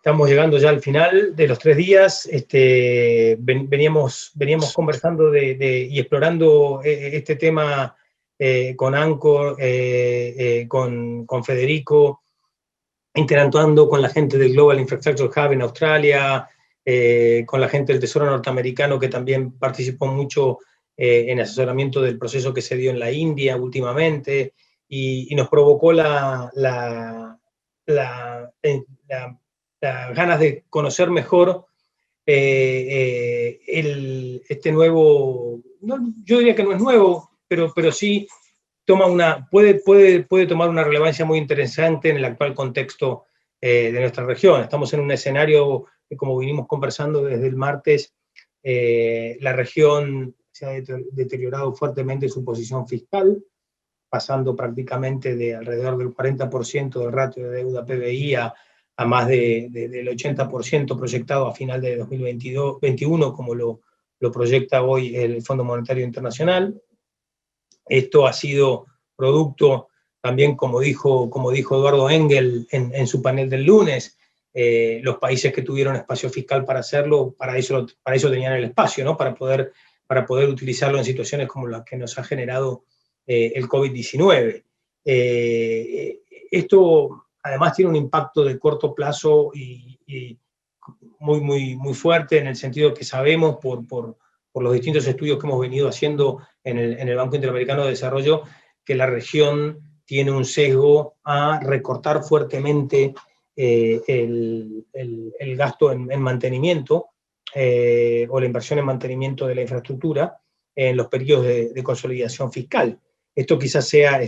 Estamos llegando ya al final de los 3 días. Veníamos conversando y explorando este tema con Anchor, con Federico, interactuando con la gente del Global Infrastructure Hub en Australia, con la gente del Tesoro norteamericano que también participó mucho en asesoramiento del proceso que se dio en la India últimamente, y nos provocó las ganas de conocer mejor este nuevo, yo diría que no es nuevo, pero sí puede tomar una relevancia muy interesante en el actual contexto de nuestra región. Estamos en un escenario que, como vinimos conversando desde el martes, la región se ha deteriorado fuertemente su posición fiscal, pasando prácticamente de alrededor del 40% del ratio de deuda PBI a más del 80% proyectado a final de 2021, como lo proyecta hoy el Fondo Monetario Internacional. Esto ha sido producto también, como dijo Eduardo Engel en su panel del lunes, los países que tuvieron espacio fiscal para hacerlo, para eso tenían el espacio, ¿no? Para poder utilizarlo en situaciones como las que nos ha generado el COVID-19. Esto además tiene un impacto de corto plazo y muy fuerte, en el sentido que sabemos por los distintos estudios que hemos venido haciendo en el Banco Interamericano de Desarrollo, que la región tiene un sesgo a recortar fuertemente el gasto en mantenimiento o la inversión en mantenimiento de la infraestructura en los periodos de consolidación fiscal. Esto quizás sea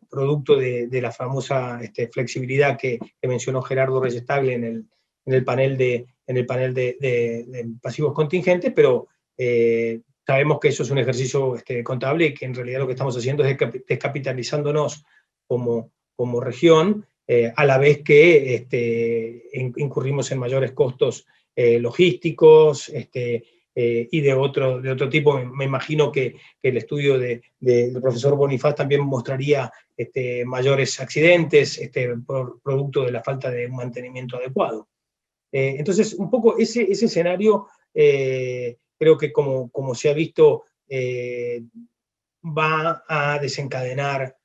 producto de la famosa flexibilidad que mencionó Gerardo Reyes Tagle en el panel de pasivos contingentes, pero sabemos que eso es un ejercicio contable y que en realidad lo que estamos haciendo es descapitalizándonos como región, a la vez que incurrimos en mayores costos logísticos y de otro tipo. Me imagino que el estudio del profesor Bonifaz también mostraría mayores accidentes producto de la falta de un mantenimiento adecuado. Entonces, un poco ese escenario, creo que como se ha visto, va a desencadenar,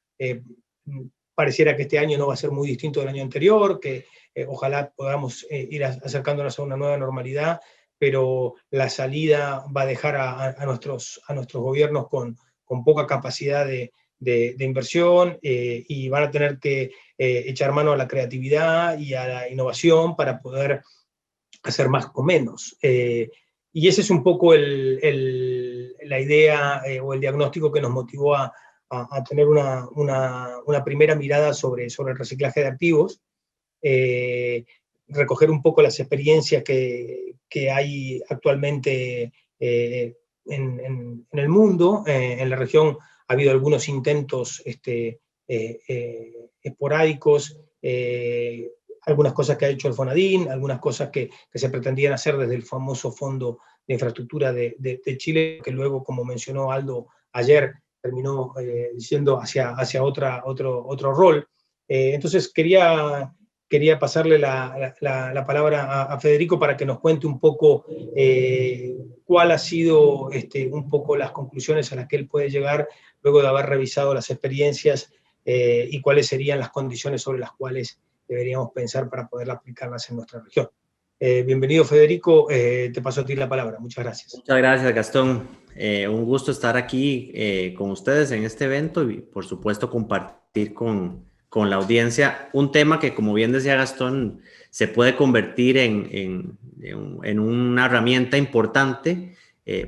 pareciera que este año no va a ser muy distinto del año anterior, que ojalá podamos ir acercándonos a una nueva normalidad, pero la salida va a dejar a nuestros gobiernos con poca capacidad de inversión, y van a tener que echar mano a la creatividad y a la innovación para poder hacer más con menos. Y ese es un poco la idea o el diagnóstico que nos motivó a tener una primera mirada sobre el reciclaje de activos, recoger un poco las experiencias que hay actualmente en el mundo. En la región ha habido algunos intentos esporádicos, algunas cosas que ha hecho el FONADIN, algunas cosas que se pretendían hacer desde el famoso Fondo de Infraestructura de Chile, que luego, como mencionó Aldo ayer, terminó siendo hacia otro rol. Entonces quería pasarle la palabra a Federico para que nos cuente un poco cuál ha sido un poco las conclusiones a las que él puede llegar luego de haber revisado las experiencias, y cuáles serían las condiciones sobre las cuales deberíamos pensar para poder aplicarlas en nuestra región. Bienvenido, Federico, te paso a ti la palabra. Muchas gracias. Muchas gracias, Gastón. Un gusto estar aquí con ustedes en este evento y, por supuesto, compartir con la audiencia un tema que, como bien decía Gastón, se puede convertir en una herramienta importante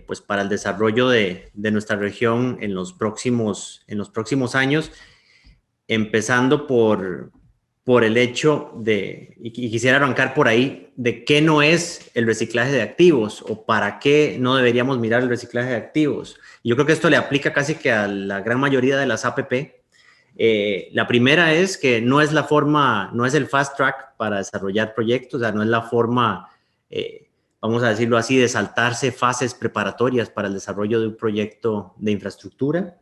pues para el desarrollo de nuestra región en los próximos años, empezando por el hecho y quisiera arrancar por ahí, de qué no es el reciclaje de activos o para qué no deberíamos mirar el reciclaje de activos. Y yo creo que esto le aplica casi que a la gran mayoría de las APP. La primera es que no es el fast track para desarrollar proyectos, o sea, no es la forma, vamos a decirlo así, de saltarse fases preparatorias para el desarrollo de un proyecto de infraestructura.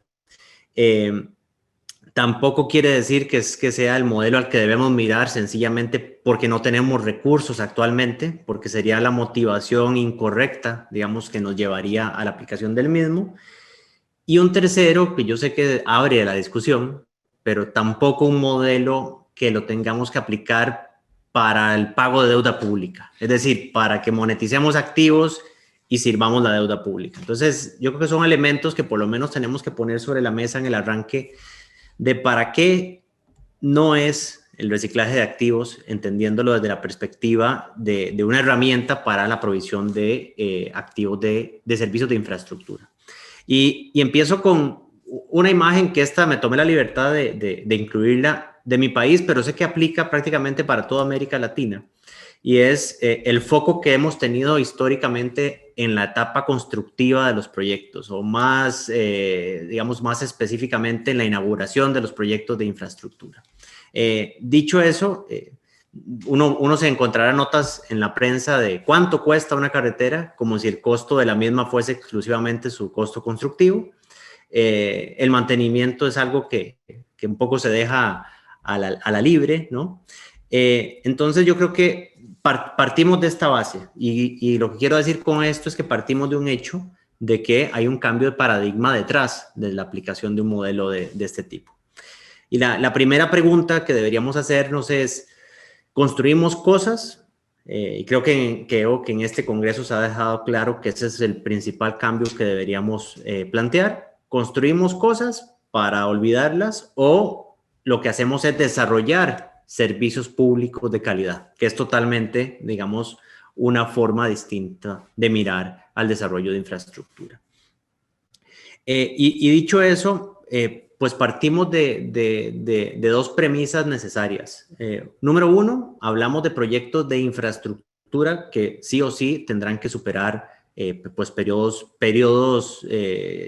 Tampoco quiere decir que sea el modelo al que debemos mirar sencillamente porque no tenemos recursos actualmente, porque sería la motivación incorrecta, digamos, que nos llevaría a la aplicación del mismo. Y un tercero, que yo sé que abre la discusión, pero tampoco un modelo que lo tengamos que aplicar para el pago de deuda pública, es decir, para que moneticemos activos y sirvamos la deuda pública. Entonces, yo creo que son elementos que por lo menos tenemos que poner sobre la mesa en el arranque de para qué no es el reciclaje de activos, entendiéndolo desde la perspectiva de una herramienta para la provisión de activos de servicios de infraestructura. Y empiezo con una imagen que esta me tomé la libertad de incluirla de mi país, pero sé que aplica prácticamente para toda América Latina, y es el foco que hemos tenido históricamente en la etapa constructiva de los proyectos, o más, digamos, más específicamente en la inauguración de los proyectos de infraestructura. Dicho eso, uno se encontrará notas en la prensa de cuánto cuesta una carretera, como si el costo de la misma fuese exclusivamente su costo constructivo. El mantenimiento es algo que un poco se deja a la libre, ¿no? Entonces yo creo que partimos de esta base y lo que quiero decir con esto es que partimos de un hecho de que hay un cambio de paradigma detrás de la aplicación de un modelo de este tipo. Y la primera pregunta que deberíamos hacernos es, ¿construimos cosas? Y creo que en este congreso se ha dejado claro que ese es el principal cambio que deberíamos plantear. ¿Construimos cosas para olvidarlas o lo que hacemos es desarrollar servicios públicos de calidad, que es totalmente, digamos, una forma distinta de mirar al desarrollo de infraestructura? Y dicho eso, pues partimos de dos premisas necesarias. Número uno, hablamos de proyectos de infraestructura que sí o sí tendrán que superar pues periodos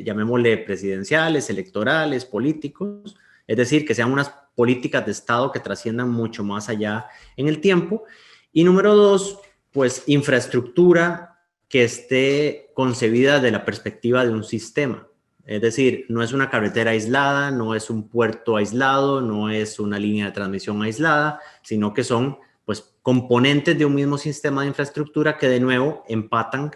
llamémosle presidenciales, electorales, políticos, es decir, que sean unas políticas de Estado que trasciendan mucho más allá en el tiempo. Y número dos, pues infraestructura que esté concebida desde la perspectiva de un sistema. Es decir, no es una carretera aislada, no es un puerto aislado, no es una línea de transmisión aislada, sino que son pues componentes de un mismo sistema de infraestructura que de nuevo empatan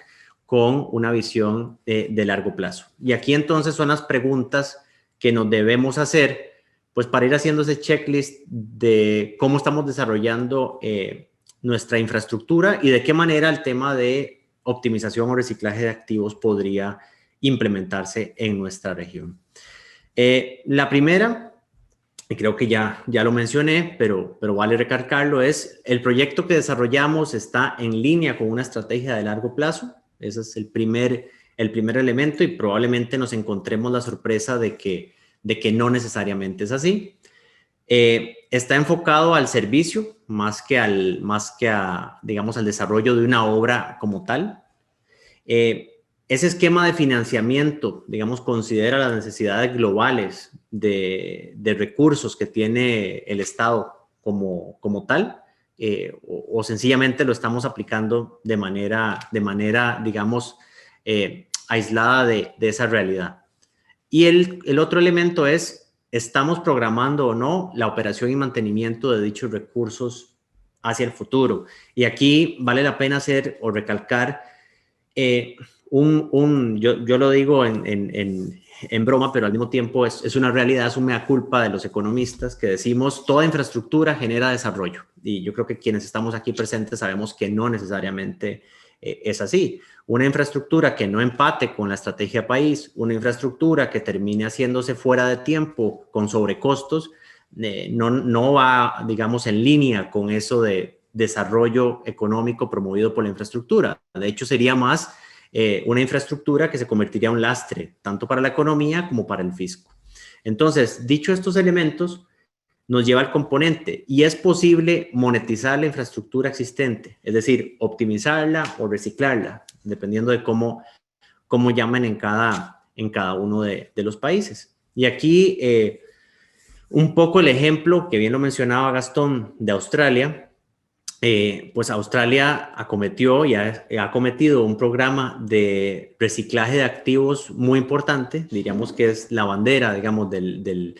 con una visión de largo plazo. Y aquí entonces son las preguntas que nos debemos hacer pues para ir haciendo ese checklist de cómo estamos desarrollando nuestra infraestructura y de qué manera el tema de optimización o reciclaje de activos podría implementarse en nuestra región. La primera, y creo que ya lo mencioné, pero vale recalcarlo, es el proyecto que desarrollamos está en línea con una estrategia de largo plazo. Ese es el primer elemento y probablemente nos encontremos la sorpresa de que no necesariamente es así. Está enfocado al servicio más que digamos, al desarrollo de una obra como tal. Ese esquema de financiamiento, digamos, considera las necesidades globales de recursos que tiene el Estado como tal, o sencillamente lo estamos aplicando de manera digamos, aislada de esa realidad. Y el otro elemento es, ¿estamos programando o no la operación y mantenimiento de dichos recursos hacia el futuro? Y aquí vale la pena hacer o recalcar yo lo digo en broma, pero al mismo tiempo es una realidad, es un mea culpa de los economistas que decimos toda infraestructura genera desarrollo. Y yo creo que quienes estamos aquí presentes sabemos que no necesariamente es así. Una infraestructura que no empate con la estrategia país, una infraestructura que termine haciéndose fuera de tiempo con sobrecostos, no va, digamos, en línea con eso de desarrollo económico promovido por la infraestructura. De hecho, sería más una infraestructura que se convertiría en un lastre, tanto para la economía como para el fisco. Entonces, dicho estos elementos, nos lleva al componente y es posible monetizar la infraestructura existente, es decir, optimizarla o reciclarla, dependiendo de cómo llaman en cada uno de los países. Y aquí un poco el ejemplo, que bien lo mencionaba Gastón, de Australia. Pues Australia acometió y ha cometido un programa de reciclaje de activos muy importante, diríamos que es la bandera, digamos, del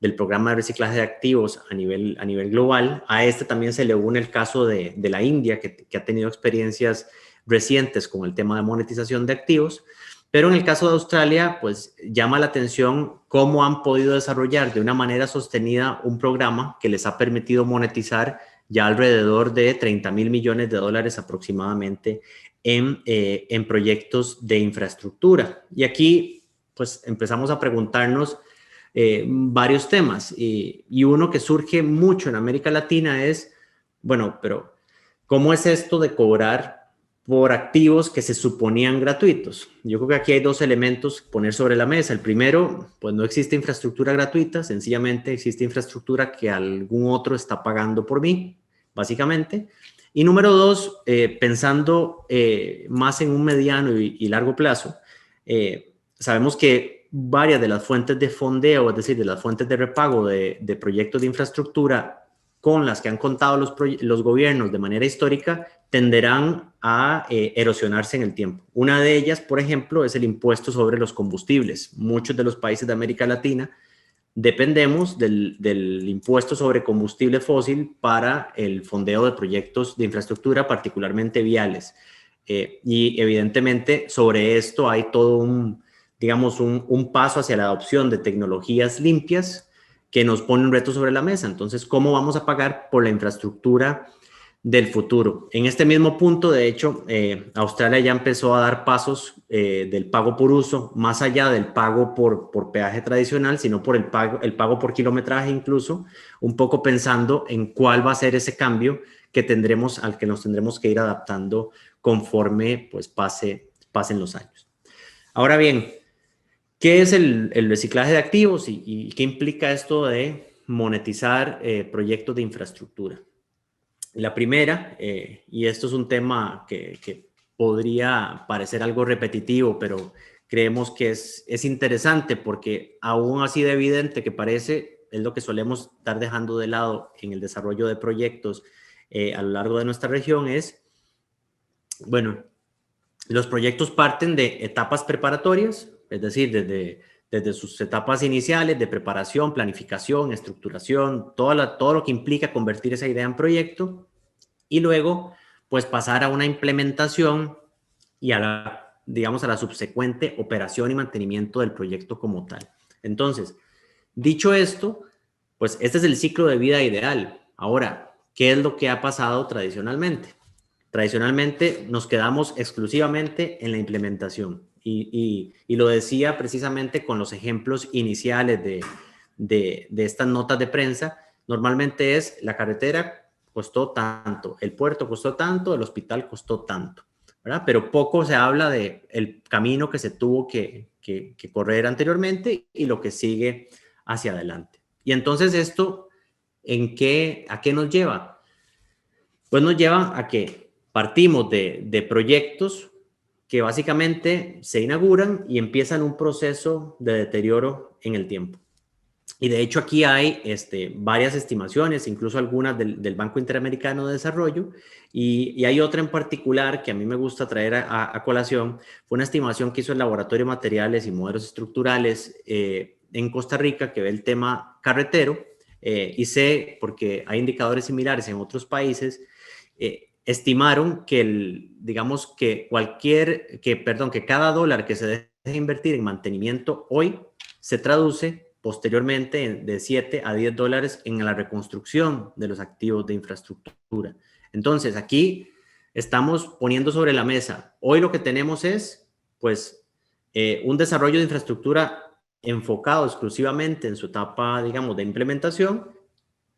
del programa de reciclaje de activos a nivel global. A este también se le une el caso de la India, que ha tenido experiencias recientes con el tema de monetización de activos. Pero en el caso de Australia, pues llama la atención cómo han podido desarrollar de una manera sostenida un programa que les ha permitido monetizar ya alrededor de 30,000 millones de dólares aproximadamente en proyectos de infraestructura. Y aquí, pues, empezamos a preguntarnos varios temas. Y uno que surge mucho en América Latina es, bueno, pero ¿cómo es esto de cobrar por activos que se suponían gratuitos? Yo creo que aquí hay dos elementos que poner sobre la mesa. El primero, pues no existe infraestructura gratuita, sencillamente existe infraestructura que algún otro está pagando por mí, básicamente. Y número dos, pensando más en un mediano y largo plazo, sabemos que varias de las fuentes de fondeo, es decir, de las fuentes de repago de proyectos de infraestructura con las que han contado los gobiernos de manera histórica, tenderán a erosionarse en el tiempo. Una de ellas, por ejemplo, es el impuesto sobre los combustibles. Muchos de los países de América Latina dependemos del impuesto sobre combustible fósil para el fondeo de proyectos de infraestructura, particularmente viales. Y evidentemente sobre esto hay todo un paso hacia la adopción de tecnologías limpias que nos pone un reto sobre la mesa. Entonces, ¿cómo vamos a pagar por la infraestructura del futuro? En este mismo punto, de hecho, Australia ya empezó a dar pasos del pago por uso, más allá del pago por peaje tradicional, sino por el pago por kilometraje incluso, un poco pensando en cuál va a ser ese cambio al que nos tendremos que ir adaptando conforme pues pasen los años. Ahora bien, ¿qué es el reciclaje de activos y qué implica esto de monetizar proyectos de infraestructura? La primera, y esto es un tema que podría parecer algo repetitivo, pero creemos que es interesante porque aún así de evidente que parece, es lo que solemos estar dejando de lado en el desarrollo de proyectos a lo largo de nuestra región, es, bueno, los proyectos parten de etapas preparatorias, es decir, desde sus etapas iniciales de preparación, planificación, estructuración, todo lo que implica convertir esa idea en proyecto y luego pues pasar a una implementación y a la subsecuente operación y mantenimiento del proyecto como tal. Entonces, dicho esto, pues este es el ciclo de vida ideal. Ahora, ¿qué es lo que ha pasado tradicionalmente? Tradicionalmente nos quedamos exclusivamente en la implementación y lo decía precisamente con los ejemplos iniciales de estas notas de prensa. Normalmente es la carretera costó tanto, el puerto costó tanto, el hospital costó tanto, ¿verdad? Pero poco se habla del camino que se tuvo que correr anteriormente y lo que sigue hacia adelante. Y entonces esto, ¿a qué nos lleva? Pues nos lleva a que partimos de proyectos que básicamente se inauguran y empiezan un proceso de deterioro en el tiempo. Y de hecho aquí hay varias estimaciones, incluso algunas del Banco Interamericano de Desarrollo, y hay otra en particular que a mí me gusta traer a colación. Fue una estimación que hizo el Laboratorio de Materiales y Modelos Estructurales en Costa Rica, que ve el tema carretero, y sé, porque hay indicadores similares en otros países, estimaron que que cada dólar que se deje de invertir en mantenimiento hoy se traduce posteriormente de 7 a 10 dólares en la reconstrucción de los activos de infraestructura. Entonces, aquí estamos poniendo sobre la mesa. Hoy lo que tenemos es, pues, un desarrollo de infraestructura enfocado exclusivamente en su etapa, digamos, de implementación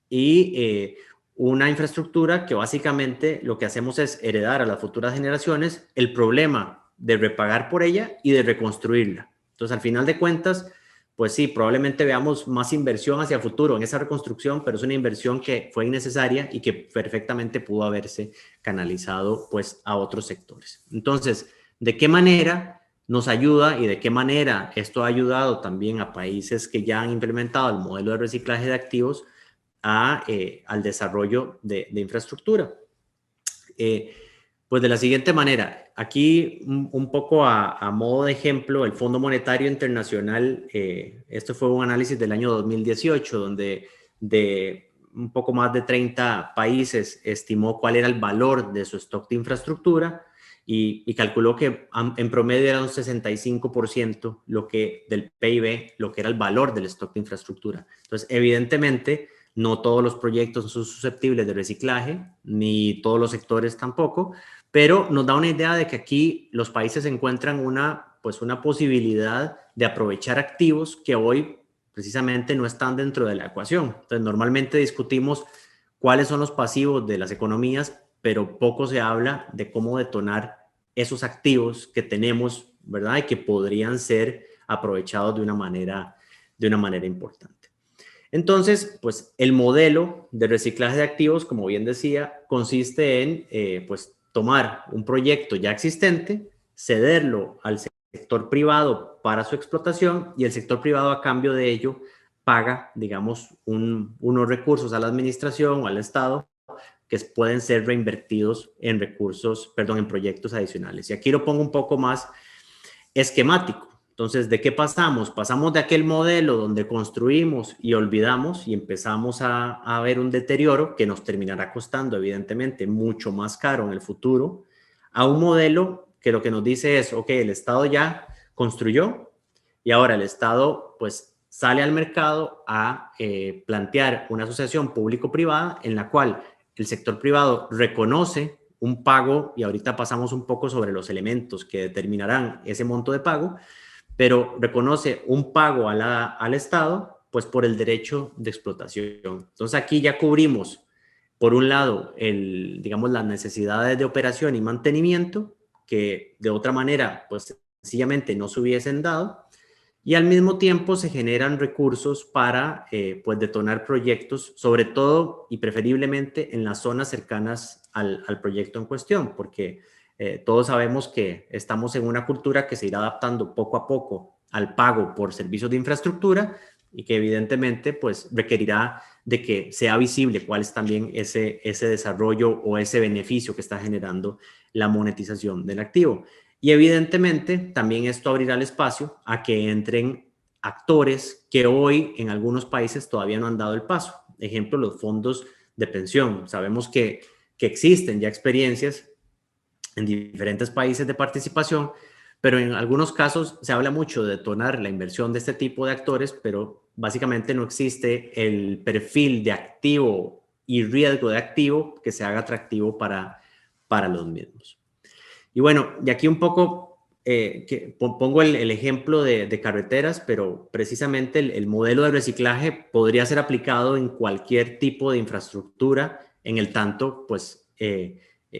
y una infraestructura que básicamente lo que hacemos es heredar a las futuras generaciones el problema de repagar por ella y de reconstruirla. Entonces, al final de cuentas, pues sí, probablemente veamos más inversión hacia el futuro en esa reconstrucción, pero es una inversión que fue innecesaria y que perfectamente pudo haberse canalizado pues a otros sectores. Entonces, ¿de qué manera nos ayuda y de qué manera esto ha ayudado también a países que ya han implementado el modelo de reciclaje de activos al desarrollo de infraestructura? Pues de la siguiente manera, aquí un poco a modo de ejemplo, el Fondo Monetario Internacional, esto fue un análisis del año 2018, donde de un poco más de 30 países estimó cuál era el valor de su stock de infraestructura y calculó que en promedio era un 65% del PIB, lo que era el valor del stock de infraestructura. Entonces, evidentemente, no todos los proyectos son susceptibles de reciclaje, ni todos los sectores tampoco, pero nos da una idea de que aquí los países encuentran una posibilidad de aprovechar activos que hoy precisamente no están dentro de la ecuación. Entonces, normalmente discutimos cuáles son los pasivos de las economías, pero poco se habla de cómo detonar esos activos que tenemos, ¿verdad? Y que podrían ser aprovechados de una manera importante. Entonces, pues el modelo de reciclaje de activos, como bien decía, consiste en tomar un proyecto ya existente, cederlo al sector privado para su explotación y el sector privado a cambio de ello paga, digamos, unos recursos a la administración o al Estado que pueden ser reinvertidos en en proyectos adicionales. Y aquí lo pongo un poco más esquemático. Entonces, ¿de qué pasamos? Pasamos de aquel modelo donde construimos y olvidamos y empezamos a ver un deterioro que nos terminará costando, evidentemente, mucho más caro en el futuro, a un modelo que lo que nos dice es, ok, el Estado ya construyó y ahora el Estado pues sale al mercado a plantear una asociación público-privada en la cual el sector privado reconoce un pago, y ahorita pasamos un poco sobre los elementos que determinarán ese monto de pago, pero reconoce un pago al Estado, pues por el derecho de explotación. Entonces aquí ya cubrimos, por un lado, digamos, las necesidades de operación y mantenimiento, que de otra manera, pues sencillamente no se hubiesen dado, y al mismo tiempo se generan recursos para pues detonar proyectos, sobre todo y preferiblemente en las zonas cercanas al proyecto en cuestión, porque todos sabemos que estamos en una cultura que se irá adaptando poco a poco al pago por servicios de infraestructura y que evidentemente pues requerirá de que sea visible cuál es también ese desarrollo o ese beneficio que está generando la monetización del activo. Y evidentemente también esto abrirá el espacio a que entren actores que hoy en algunos países todavía no han dado el paso. Ejemplo, los fondos de pensión. Sabemos que existen ya experiencias en diferentes países de participación, pero en algunos casos se habla mucho de detonar la inversión de este tipo de actores, pero básicamente no existe el perfil de activo y riesgo de activo que se haga atractivo para los mismos. Y bueno, de aquí un poco pongo el ejemplo de carreteras, pero precisamente el modelo de reciclaje podría ser aplicado en cualquier tipo de infraestructura, en el tanto, pues,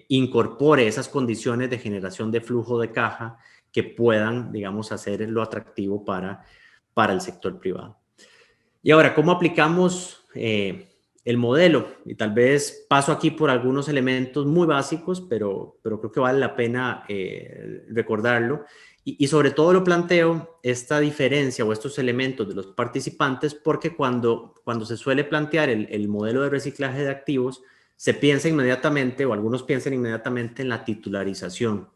incorpore esas condiciones de generación de flujo de caja que puedan, digamos, hacerlo atractivo para el sector privado. Y ahora, ¿cómo aplicamos el modelo? Y tal vez paso aquí por algunos elementos muy básicos, pero creo que vale la pena recordarlo. Y sobre todo lo planteo esta diferencia o estos elementos de los participantes porque cuando se suele plantear el modelo de reciclaje de activos, se piensa inmediatamente, o algunos piensan inmediatamente en la titularización.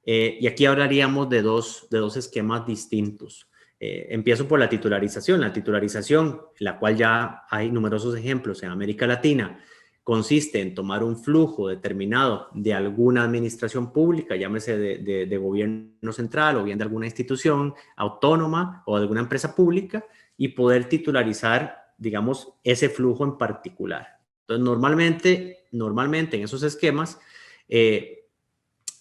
Y aquí hablaríamos de dos esquemas distintos. Empiezo por la titularización. La titularización, la cual ya hay numerosos ejemplos en América Latina, consiste en tomar un flujo determinado de alguna administración pública, llámese de gobierno central o bien de alguna institución autónoma o de alguna empresa pública, y poder titularizar, digamos, ese flujo en particular. Entonces, normalmente en esos esquemas,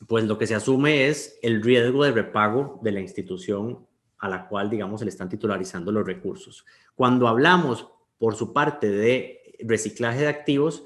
pues lo que se asume es el riesgo de repago de la institución a la cual, digamos, se le están titularizando los recursos. Cuando hablamos, por su parte, de reciclaje de activos,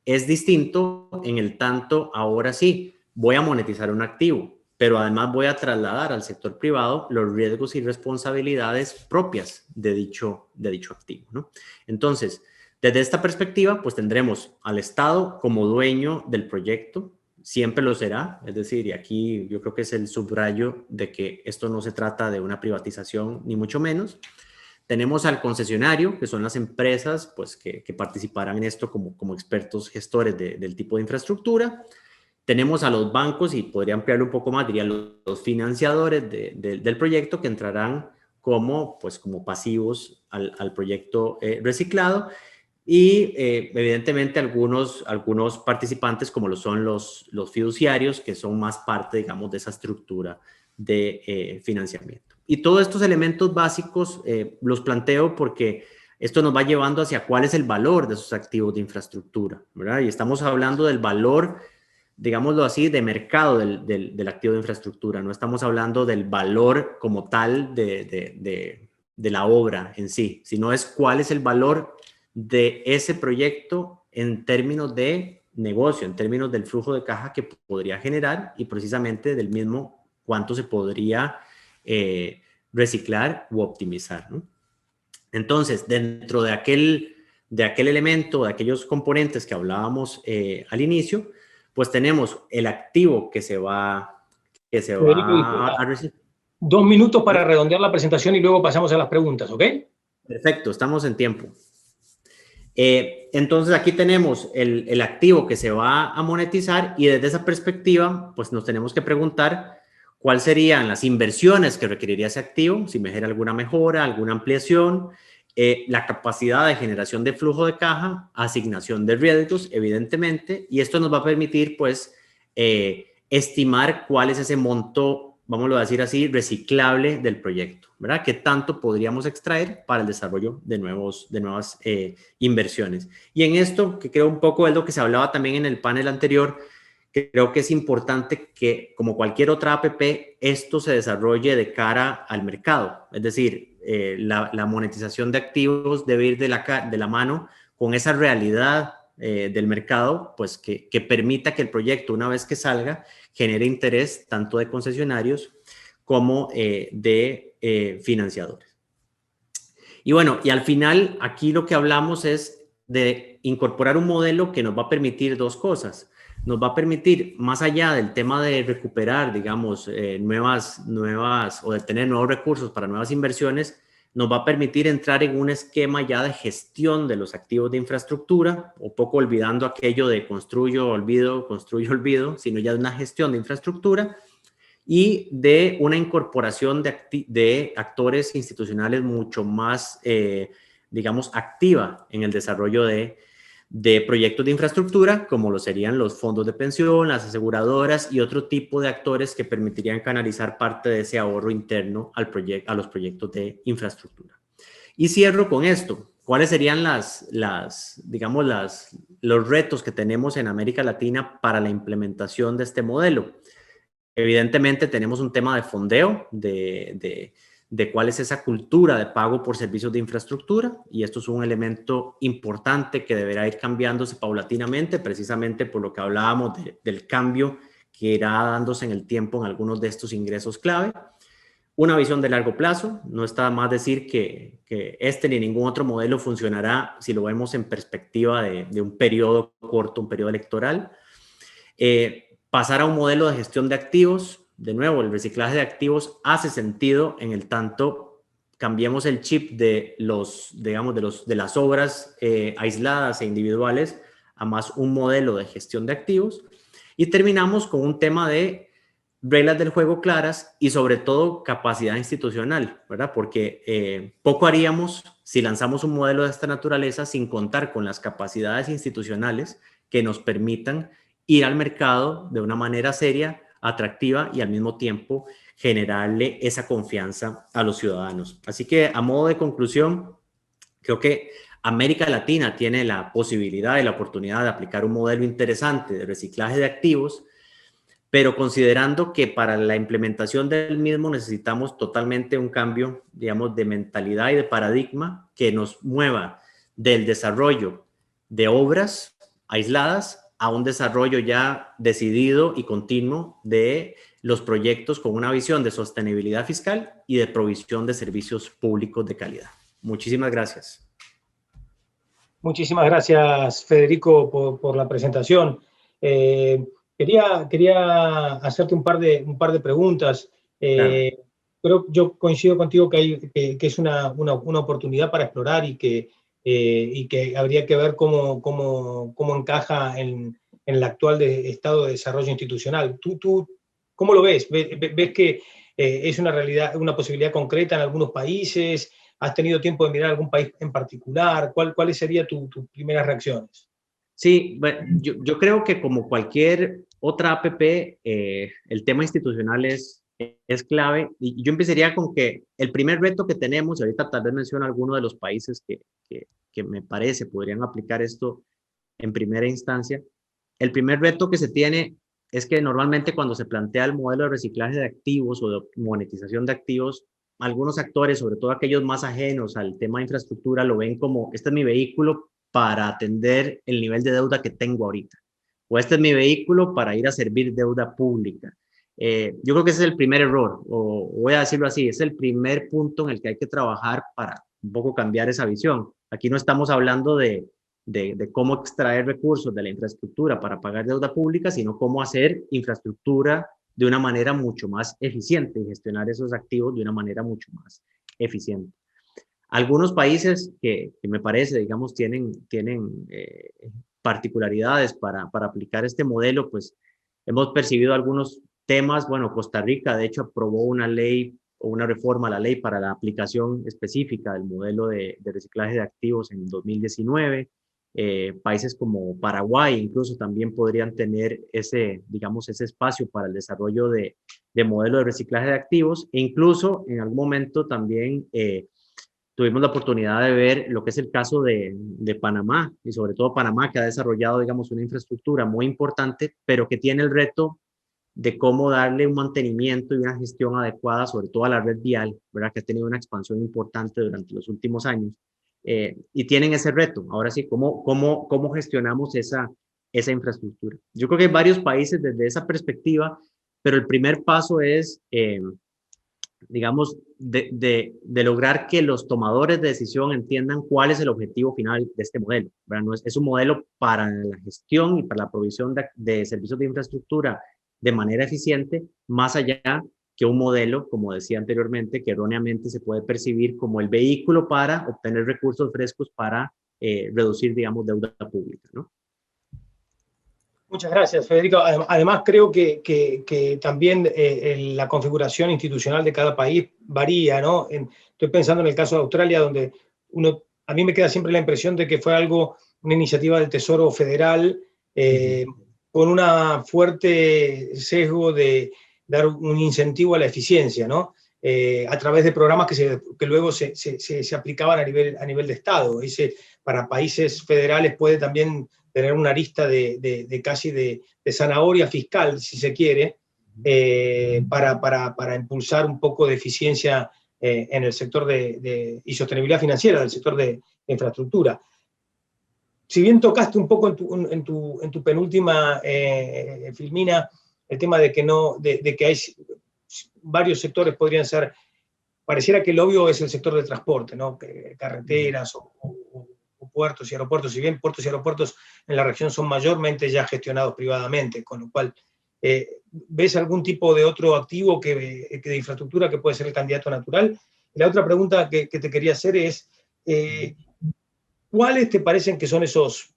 es distinto en el tanto, ahora sí, voy a monetizar un activo, pero además voy a trasladar al sector privado los riesgos y responsabilidades propias de dicho activo, ¿no? Entonces, desde esta perspectiva, pues tendremos al Estado como dueño del proyecto, siempre lo será, es decir, y aquí yo creo que es el subrayo de que esto no se trata de una privatización, ni mucho menos. Tenemos al concesionario, que son las empresas pues, que participarán en esto como expertos gestores del tipo de infraestructura. Tenemos a los bancos, y podría ampliarlo un poco más, diría los financiadores del proyecto, que entrarán como pasivos al proyecto reciclado, y evidentemente algunos participantes, como lo son los fiduciarios, que son más parte, digamos, de esa estructura de financiamiento. Y todos estos elementos básicos los planteo porque esto nos va llevando hacia cuál es el valor de esos activos de infraestructura, ¿verdad? Y estamos hablando del valor, digámoslo así, de mercado del activo de infraestructura. No estamos hablando del valor como tal de la obra en sí, sino es cuál es el valor de ese proyecto en términos de negocio, en términos del flujo de caja que podría generar, y precisamente del mismo cuánto se podría reciclar u optimizar, ¿no? Entonces, dentro de aquel elemento, de aquellos componentes que hablábamos al inicio, pues tenemos el activo que se va a reciclar. 2 minutos para redondear la presentación y luego pasamos a las preguntas, ¿ok? Perfecto, estamos en tiempo. Entonces aquí tenemos el activo que se va a monetizar, y desde esa perspectiva pues nos tenemos que preguntar cuáles serían las inversiones que requeriría ese activo, si me genera alguna mejora, alguna ampliación, la capacidad de generación de flujo de caja, asignación de réditos, evidentemente, y esto nos va a permitir pues estimar cuál es ese monto, vámonos a decir así, reciclable del proyecto, ¿verdad? ¿Qué tanto podríamos extraer para el desarrollo de nuevas inversiones? Y en esto, que creo un poco es lo que se hablaba también en el panel anterior, que creo que es importante que, como cualquier otra APP, esto se desarrolle de cara al mercado. Es decir, la monetización de activos debe ir de la mano con esa realidad del mercado, pues que permita que el proyecto, una vez que salga, genere interés tanto de concesionarios como de financiadores. Y bueno, y al final aquí lo que hablamos es de incorporar un modelo que nos va a permitir dos cosas. Nos va a permitir, más allá del tema de recuperar, digamos, nuevas o de tener nuevos recursos para nuevas inversiones, nos va a permitir entrar en un esquema ya de gestión de los activos de infraestructura, un poco olvidando aquello de construyo, olvido, sino ya de una gestión de infraestructura y de una incorporación de actores institucionales mucho más, digamos, activa en el desarrollo de proyectos de infraestructura, como lo serían los fondos de pensión, las aseguradoras y otro tipo de actores que permitirían canalizar parte de ese ahorro interno a los proyectos de infraestructura. Y cierro con esto. ¿Cuáles serían los retos que tenemos en América Latina para la implementación de este modelo? Evidentemente tenemos un tema de fondeo, de cuál es esa cultura de pago por servicios de infraestructura, y esto es un elemento importante que deberá ir cambiándose paulatinamente, precisamente por lo que hablábamos del cambio que irá dándose en el tiempo en algunos de estos ingresos clave. Una visión de largo plazo, no está más decir que este ni ningún otro modelo funcionará si lo vemos en perspectiva de un periodo corto, un periodo electoral. Pasar a un modelo de gestión de activos. De nuevo, el reciclaje de activos hace sentido en el tanto cambiemos el chip de las obras aisladas e individuales a más un modelo de gestión de activos. Y terminamos con un tema de reglas del juego claras y sobre todo capacidad institucional, ¿verdad? Porque poco haríamos si lanzamos un modelo de esta naturaleza sin contar con las capacidades institucionales que nos permitan ir al mercado de una manera seria, atractiva y al mismo tiempo generarle esa confianza a los ciudadanos. Así que a modo de conclusión, creo que América Latina tiene la posibilidad y la oportunidad de aplicar un modelo interesante de reciclaje de activos, pero considerando que para la implementación del mismo necesitamos totalmente un cambio, digamos, de mentalidad y de paradigma que nos mueva del desarrollo de obras aisladas a un desarrollo ya decidido y continuo de los proyectos con una visión de sostenibilidad fiscal y de provisión de servicios públicos de calidad. Muchísimas gracias. Muchísimas gracias, Federico, por la presentación. Quería hacerte un par de preguntas. Claro. Pero yo coincido contigo que es una oportunidad para explorar y que habría que ver cómo encaja en en el actual estado de desarrollo institucional. ¿Tú cómo lo ves? ¿Ves que es una realidad, una posibilidad concreta en algunos países? ¿Has tenido tiempo de mirar algún país en particular? ¿Cuáles serían tus primeras reacciones? Sí, bueno, yo creo que como cualquier otra APP, el tema institucional es clave. Y yo empezaría con que el primer reto que tenemos, y ahorita tal vez menciono algunos de los países que me parece podrían aplicar esto en primera instancia. El primer reto que se tiene es que normalmente cuando se plantea el modelo de reciclaje de activos o de monetización de activos, algunos actores, sobre todo aquellos más ajenos al tema de infraestructura, lo ven como, este es mi vehículo para atender el nivel de deuda que tengo ahorita, o este es mi vehículo para ir a servir deuda pública. Yo creo que ese es el primer error, o voy a decirlo así, es el primer punto en el que hay que trabajar para un poco cambiar esa visión. Aquí no estamos hablando de cómo extraer recursos de la infraestructura para pagar deuda pública, sino cómo hacer infraestructura de una manera mucho más eficiente y gestionar esos activos de una manera mucho más eficiente. Algunos países que me parece, digamos, tienen particularidades para aplicar este modelo, pues hemos percibido algunos temas. Bueno, Costa Rica, de hecho, aprobó una ley o una reforma a la ley para la aplicación específica del modelo de reciclaje de activos en 2019. Países como Paraguay incluso también podrían tener digamos, ese espacio para el desarrollo de modelo de reciclaje de activos, e incluso en algún momento también tuvimos la oportunidad de ver lo que es el caso de Panamá, y sobre todo Panamá, que ha desarrollado, digamos, una infraestructura muy importante, pero que tiene el reto de cómo darle un mantenimiento y una gestión adecuada, sobre todo a la red vial, ¿verdad? Que ha tenido una expansión importante durante los últimos años. Y tienen ese reto. Ahora sí, ¿cómo gestionamos esa infraestructura? Yo creo que hay varios países desde esa perspectiva, pero el primer paso es digamos, de lograr que los tomadores de decisión entiendan cuál es el objetivo final de este modelo, ¿verdad? No es un modelo para la gestión y para la provisión de servicios de infraestructura de manera eficiente, más allá que un modelo, como decía anteriormente, que erróneamente se puede percibir como el vehículo para obtener recursos frescos para reducir, digamos, deuda pública, ¿no? Muchas gracias, Federico. Además, creo que también la configuración institucional de cada país varía, ¿no? Estoy pensando en el caso de Australia, donde a mí me queda siempre la impresión de que fue una iniciativa del Tesoro Federal con una fuerte sesgo de dar un incentivo a la eficiencia, ¿no? A través de programas que luego se aplicaban a nivel de Estado. Para países federales puede también tener una arista casi de zanahoria fiscal, si se quiere, para impulsar un poco de eficiencia en el sector y sostenibilidad financiera del sector de infraestructura. Si bien tocaste un poco en tu penúltima filmina el tema de que hay varios sectores podrían ser, pareciera que el obvio es el sector del transporte, ¿no? Carreteras o puertos y aeropuertos, si bien puertos y aeropuertos en la región son mayormente ya gestionados privadamente, con lo cual, ¿ves algún tipo de otro activo de infraestructura que puede ser el candidato natural? Y la otra pregunta que te quería hacer es, ¿cuáles te parecen que son esos,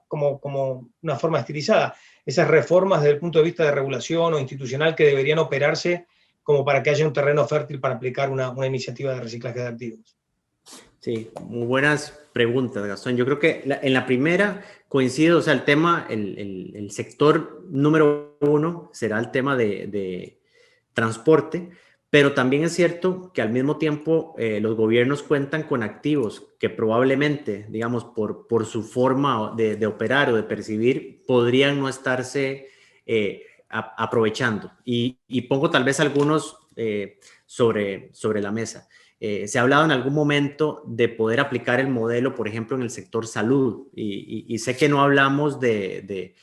como una forma estilizada, esas reformas desde el punto de vista de regulación o institucional que deberían operarse como para que haya un terreno fértil para aplicar una iniciativa de reciclaje de activos? Sí, muy buenas preguntas, Gastón. Yo creo que en la primera coincido, o sea, el tema, el sector número uno será el tema de transporte, pero también es cierto que al mismo tiempo los gobiernos cuentan con activos que probablemente, digamos, por su forma de operar o de percibir, podrían no estarse aprovechando. Y pongo tal vez algunos sobre la mesa. Se ha hablado en algún momento de poder aplicar el modelo, por ejemplo, en el sector salud, y sé que no hablamos de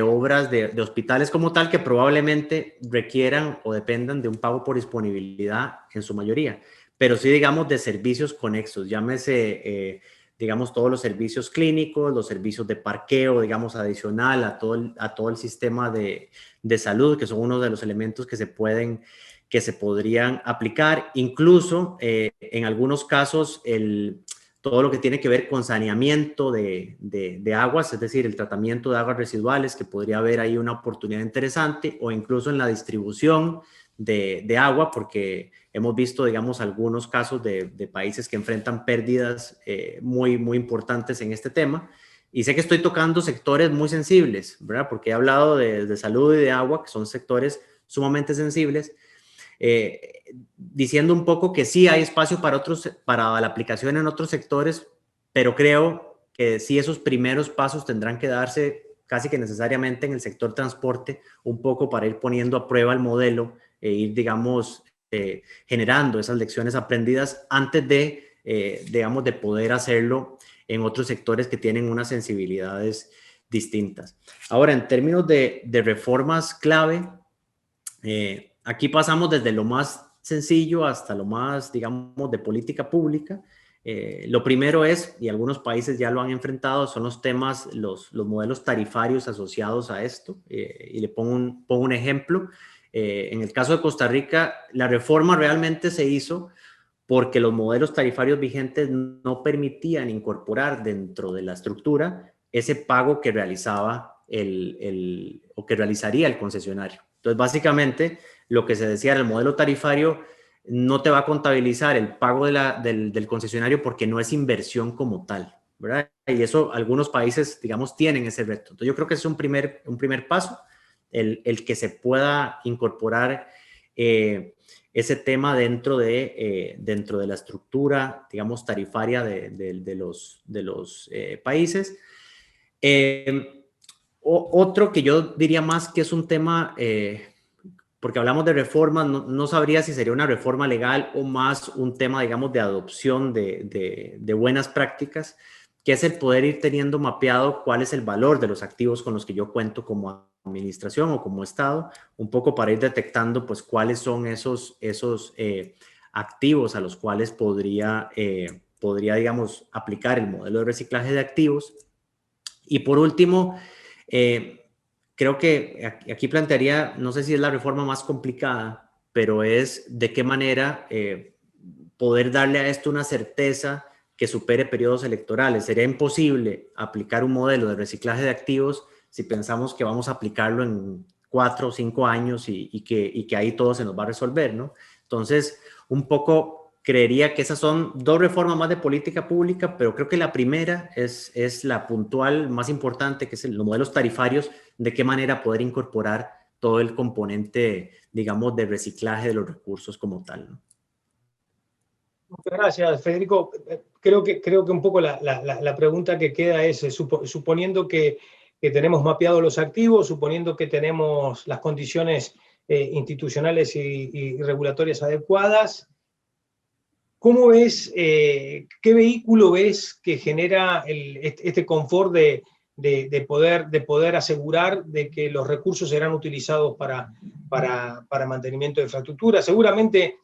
obras de hospitales como tal, que probablemente requieran o dependan de un pago por disponibilidad en su mayoría, pero sí, digamos, de servicios conexos, llámese, digamos, todos los servicios clínicos, los servicios de parqueo, digamos, adicional a todo el sistema de salud, que son uno de los elementos que se podrían aplicar. Incluso en algunos casos todo lo que tiene que ver con saneamiento de aguas, es decir, el tratamiento de aguas residuales, que podría haber ahí una oportunidad interesante, o incluso en la distribución de agua, porque hemos visto, digamos, algunos casos de países que enfrentan pérdidas muy importantes en este tema. Y sé que estoy tocando sectores muy sensibles, ¿verdad? Porque he hablado de salud y de agua, que son sectores sumamente sensibles, diciendo un poco que sí hay espacio para la aplicación en otros sectores, pero creo que sí esos primeros pasos tendrán que darse casi que necesariamente en el sector transporte, un poco para ir poniendo a prueba el modelo e ir, digamos, generando esas lecciones aprendidas antes digamos, de poder hacerlo en otros sectores que tienen unas sensibilidades distintas. Ahora, en términos de reformas clave, aquí pasamos desde lo más sencillo hasta lo más, digamos, de política pública. Lo primero es, y algunos países ya lo han enfrentado, son los temas, los modelos tarifarios asociados a esto. Y le pongo un ejemplo. En el caso de Costa Rica, la reforma realmente se hizo porque los modelos tarifarios vigentes no permitían incorporar dentro de la estructura ese pago que realizaba o que realizaría el concesionario. Entonces, básicamente, lo que se decía era el modelo tarifario no te va a contabilizar el pago del concesionario porque no es inversión como tal, ¿verdad? Y eso algunos países, digamos, tienen ese reto. Entonces, yo creo que es un primer paso, el que se pueda incorporar ese tema dentro de la estructura, digamos, tarifaria de los países. Otro que yo diría más que es un tema, porque hablamos de reformas, no sabría si sería una reforma legal o más un tema, digamos, de adopción de buenas prácticas, que es el poder ir teniendo mapeado cuál es el valor de los activos con los que yo cuento como administración o como Estado, un poco para ir detectando pues cuáles son esos activos a los cuales podría, digamos, aplicar el modelo de reciclaje de activos. Y por último, creo que aquí plantearía, no sé si es la reforma más complicada, pero es de qué manera poder darle a esto una certeza que supere periodos electorales. Sería imposible aplicar un modelo de reciclaje de activos si pensamos que vamos a aplicarlo en 4 o 5 años y que ahí todo se nos va a resolver, ¿no? Entonces, un poco creería que esas son dos reformas más de política pública, pero creo que la primera es la puntual más importante, que es los modelos tarifarios, de qué manera poder incorporar todo el componente, digamos, de reciclaje de los recursos como tal, ¿no? Muchas gracias, Federico. Creo que un poco la pregunta que queda es, suponiendo que tenemos mapeados los activos, suponiendo que tenemos las condiciones institucionales y regulatorias adecuadas, ¿cómo ves, qué vehículo ves que genera este confort de poder asegurar de que los recursos serán utilizados para mantenimiento de infraestructura? Seguramente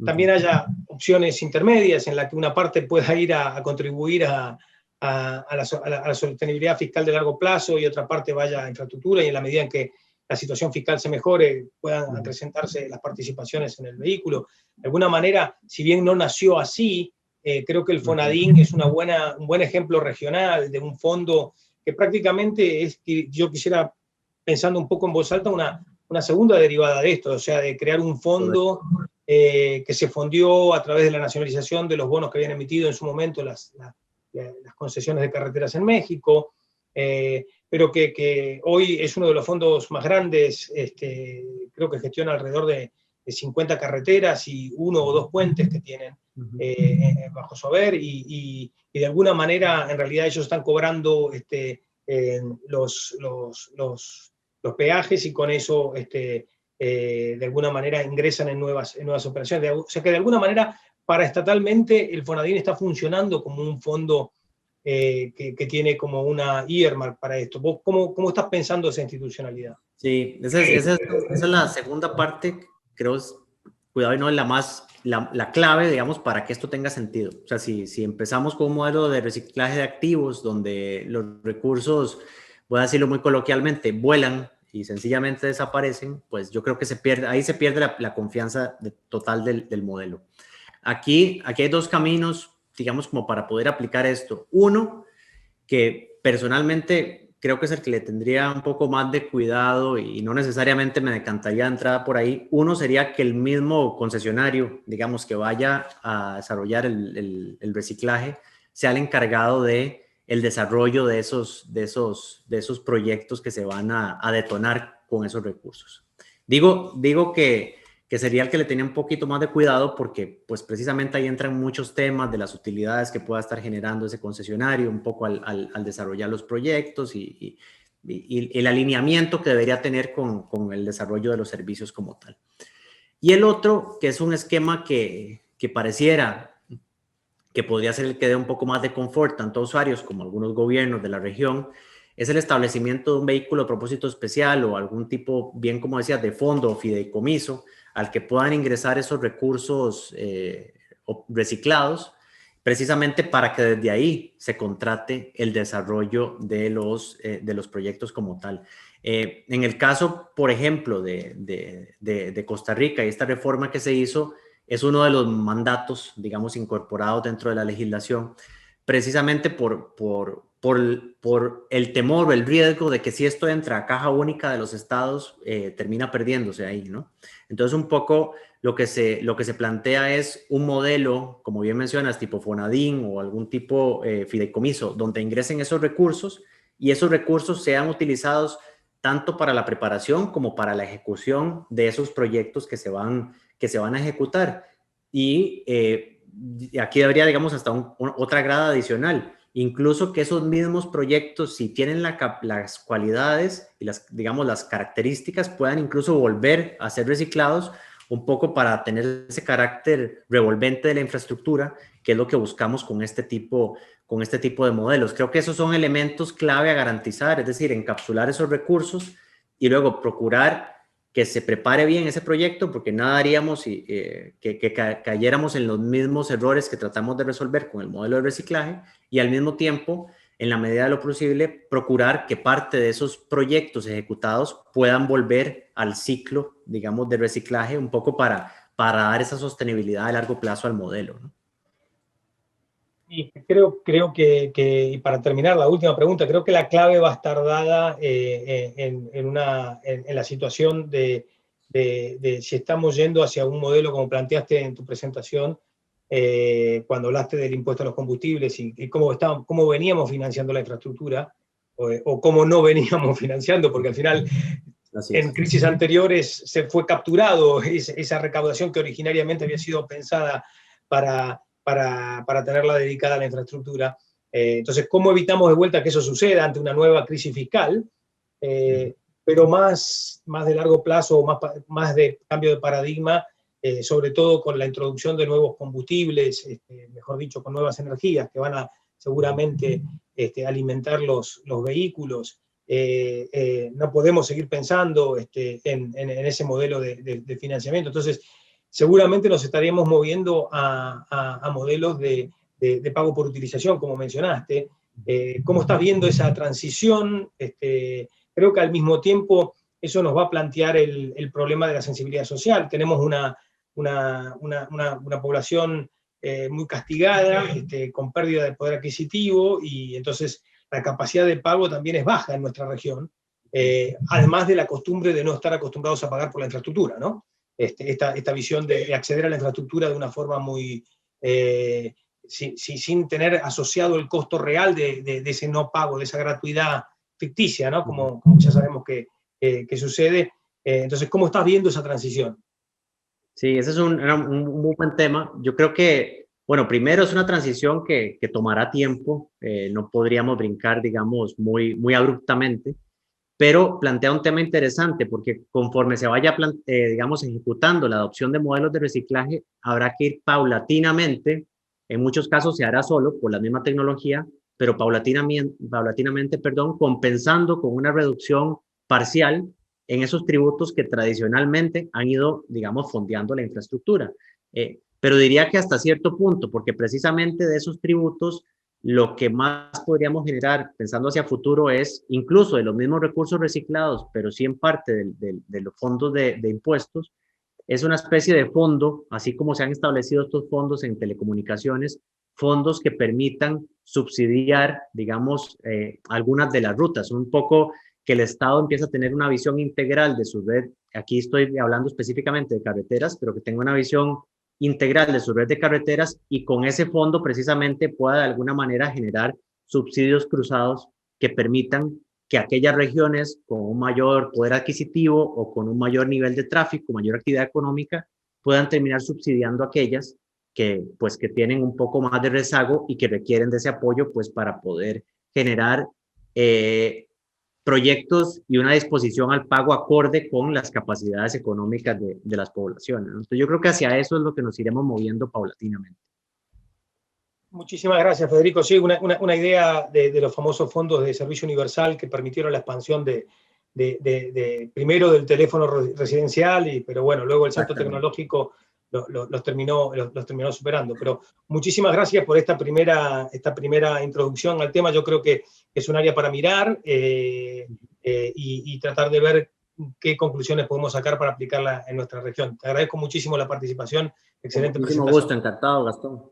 también haya opciones intermedias en las que una parte pueda ir a contribuir a la sostenibilidad fiscal de largo plazo y otra parte vaya a infraestructura, y en la medida en que la situación fiscal se mejore puedan acrecentarse las participaciones en el vehículo. De alguna manera, si bien no nació así, creo que el FONADIN es un buen ejemplo regional de un fondo que prácticamente es, yo quisiera, pensando un poco en voz alta, una segunda derivada de esto, o sea, de crear un fondo que se fondió a través de la nacionalización de los bonos que habían emitido en su momento las concesiones de carreteras en México, pero que hoy es uno de los fondos más grandes, creo que gestiona alrededor de 50 carreteras y 1 o 2 puentes que tienen bajo su haber, y de alguna manera en realidad ellos están cobrando los peajes, y con eso de alguna manera ingresan en nuevas operaciones. O sea que de alguna manera paraestatalmente el FONADIN está funcionando como un fondo que tiene como una earmark para esto. ¿Vos cómo estás pensando esa institucionalidad? Sí, esa es la segunda parte, creo, cuidado, y no es la clave, digamos, para que esto tenga sentido. O sea, si empezamos con un modelo de reciclaje de activos donde los recursos, voy a decirlo muy coloquialmente, vuelan y sencillamente desaparecen, pues yo creo que ahí se pierde la confianza total del modelo. Aquí hay dos caminos digamos, como para poder aplicar esto. Uno, que personalmente creo que es el que le tendría un poco más de cuidado y no necesariamente me decantaría de entrada por ahí. Uno sería que el mismo concesionario, digamos, que vaya a desarrollar el reciclaje, sea el encargado de el desarrollo de esos proyectos que se van a detonar con esos recursos. Digo que sería el que le tenía un poquito más de cuidado porque pues precisamente ahí entran muchos temas de las utilidades que pueda estar generando ese concesionario, un poco al desarrollar los proyectos y el alineamiento que debería tener con el desarrollo de los servicios como tal. Y el otro, que es un esquema que pareciera que podría ser el que dé un poco más de confort tanto a usuarios como a algunos gobiernos de la región, es el establecimiento de un vehículo de propósito especial o algún tipo, bien como decía, de fondo o fideicomiso al que puedan ingresar esos recursos reciclados, precisamente para que desde ahí se contrate el desarrollo de los proyectos como tal. En el caso, por ejemplo, de Costa Rica y esta reforma que se hizo, es uno de los mandatos, digamos, incorporados dentro de la legislación, precisamente por el temor o el riesgo de que si esto entra a caja única de los estados, termina perdiéndose ahí, ¿no? Entonces, un poco lo que se plantea es un modelo, como bien mencionas, tipo Fonadín o algún tipo fideicomiso, donde ingresen esos recursos y esos recursos sean utilizados tanto para la preparación como para la ejecución de esos proyectos que se van a ejecutar. Y aquí habría, digamos, hasta otra grada adicional. Incluso que esos mismos proyectos, si tienen las cualidades y digamos, las características, puedan incluso volver a ser reciclados un poco para tener ese carácter revolvente de la infraestructura, que es lo que buscamos con este tipo de modelos. Creo que esos son elementos clave a garantizar, es decir, encapsular esos recursos y luego procurar que se prepare bien ese proyecto, porque nada haríamos que cayéramos en los mismos errores que tratamos de resolver con el modelo de reciclaje y al mismo tiempo, en la medida de lo posible, procurar que parte de esos proyectos ejecutados puedan volver al ciclo, digamos, de reciclaje, un poco para dar esa sostenibilidad a largo plazo al modelo, ¿no? Y creo que, y para terminar la última pregunta, creo que la clave va a estar dada en la situación de si estamos yendo hacia un modelo, como planteaste en tu presentación, cuando hablaste del impuesto a los combustibles y cómo veníamos financiando la infraestructura, o cómo no veníamos financiando, porque al final en crisis anteriores se fue capturado esa recaudación que originariamente había sido pensada para tenerla dedicada a la infraestructura. Entonces, ¿cómo evitamos de vuelta que eso suceda ante una nueva crisis fiscal? Pero más de largo plazo, más de cambio de paradigma, sobre todo con la introducción de nuevos combustibles, mejor dicho, con nuevas energías que van a seguramente alimentar los vehículos. No podemos seguir pensando en ese modelo de financiamiento. Entonces, seguramente nos estaríamos moviendo a modelos de pago por utilización, como mencionaste. ¿Cómo estás viendo esa transición? Creo que al mismo tiempo eso nos va a plantear el problema de la sensibilidad social. Tenemos una población muy castigada, con pérdida de poder adquisitivo, y entonces la capacidad de pago también es baja en nuestra región, además de la costumbre de no estar acostumbrados a pagar por la infraestructura, ¿no? Esta visión de acceder a la infraestructura de una forma muy, sin tener asociado el costo real de ese no pago, de esa gratuidad ficticia, ¿no? Como ya sabemos que sucede. Entonces, ¿cómo estás viendo esa transición? Sí, ese es un muy buen tema. Yo creo que, bueno, primero es una transición que tomará tiempo, no podríamos brincar, digamos, muy abruptamente, pero plantea un tema interesante porque conforme se vaya, digamos, ejecutando la adopción de modelos de reciclaje, habrá que ir paulatinamente, en muchos casos se hará solo por la misma tecnología, pero paulatinamente, compensando con una reducción parcial en esos tributos que tradicionalmente han ido, digamos, fondeando la infraestructura. Pero diría que hasta cierto punto, porque precisamente de esos tributos lo que más podríamos generar pensando hacia futuro es incluso de los mismos recursos reciclados, pero sí en parte de los fondos de impuestos, es una especie de fondo, así como se han establecido estos fondos en telecomunicaciones, fondos que permitan subsidiar, digamos, algunas de las rutas. Un poco que el Estado empieza a tener una visión integral de su red. Aquí estoy hablando específicamente de carreteras, pero que tenga una visión integral de su red de carreteras y con ese fondo precisamente pueda de alguna manera generar subsidios cruzados que permitan que aquellas regiones con un mayor poder adquisitivo o con un mayor nivel de tráfico, mayor actividad económica, puedan terminar subsidiando aquellas que tienen un poco más de rezago y que requieren de ese apoyo pues para poder generar proyectos y una disposición al pago acorde con las capacidades económicas de las poblaciones. Entonces yo creo que hacia eso es lo que nos iremos moviendo paulatinamente. Muchísimas gracias, Federico. Sí, una idea de los famosos fondos de servicio universal que permitieron la expansión primero del teléfono residencial, pero bueno, luego el salto tecnológico los terminó superando. Pero muchísimas gracias por esta primera introducción al tema. Yo creo que es un área para mirar y tratar de ver qué conclusiones podemos sacar para aplicarla en nuestra región. Te agradezco muchísimo la participación. Excelente presentación. Muchísimo gusto, encantado, Gastón.